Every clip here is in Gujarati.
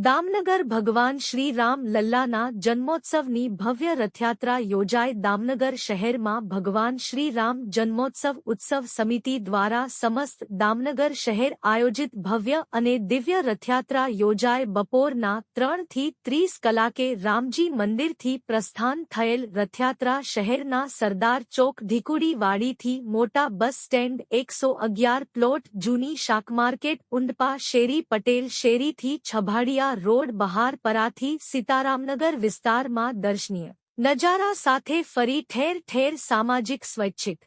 દામનગર ભગવાન શ્રી રામ લલ્લાના જન્મોત્સવની ભવ્ય રથયાત્રા યોજાઈ દામનગર શહેરમાં ભગવાન શ્રી રામ જન્મોત્સવ ઉત્સવ સમિતિ દ્વારા સમસ્ત દામનગર શહેર આયોજિત ભવ્ય અને દિવ્ય રથયાત્રા યોજાઈ બપોરના 3 થી 30 કલાકે રામજી મંદિરથી પ્રસ્થાન થયેલ રથયાત્રા શહેરના સરદાર ચોક ઢીકુડીવાડીથી મોટા બસ સ્ટેન્ડ 111 પ્લોટ જૂની શાકમાર્કેટ ઉંડપા શેરી પટેલ શેરીથી છભાડિયા રોડ બહાર પરાથી સીતારામનગર વિસ્તારમાં દર્શનીય નજારા સાથે ફરી ઠેર ઠેર સામાજિક સ્વૈચ્છિક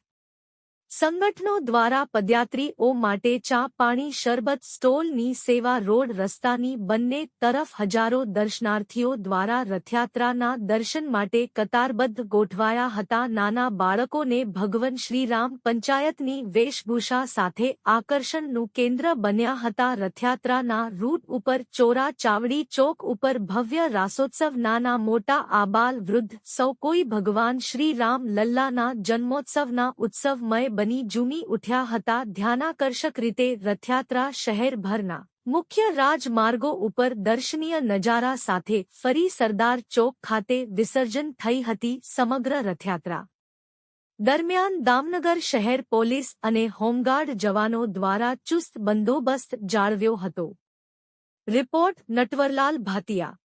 સંગઠનો દ્વારા પદયાત્રીઓ માટે ચા પાણી શરબત સ્ટોલની સેવા રોડ રસ્તાની બંને તરફ હજારો દર્શનાર્થીઓ દ્વારા રથયાત્રાના દર્શન માટે કતારબદ્ધ ગોઠવાયા હતા. નાના બાળકોને ભગવાન શ્રીરામ પંચાયતની વેશભૂષા સાથે આકર્ષણનું કેન્દ્ર બન્યા હતા. રથયાત્રાના રૂટ ઉપર ચોરા ચાવડી ચોક ઉપર ભવ્ય રાસોત્સવ નાના મોટા આબાલ વૃદ્ધ સૌ કોઈ ભગવાન શ્રીરામ લલ્લાના જન્મોત્સવના ઉત્સવમય બની ઝૂમી ઉઠ્યા હતા. ધ્યાનાકર્ષક રીતે રથયાત્રા શહેરભરના મુખ્ય રાજમાર્ગો ઉપર દર્શનીય નજારા સાથે ફરી સરદાર ચોક ખાતે વિસર્જન થઈ હતી. સમગ્ર રથયાત્રા દરમિયાન દામનગર શહેર પોલીસ અને હોમગાર્ડ જવાનો દ્વારા ચુસ્ત બંદોબસ્ત જાળવ્યો હતો. રિપોર્ટ નટવરલાલ ભાતિયા.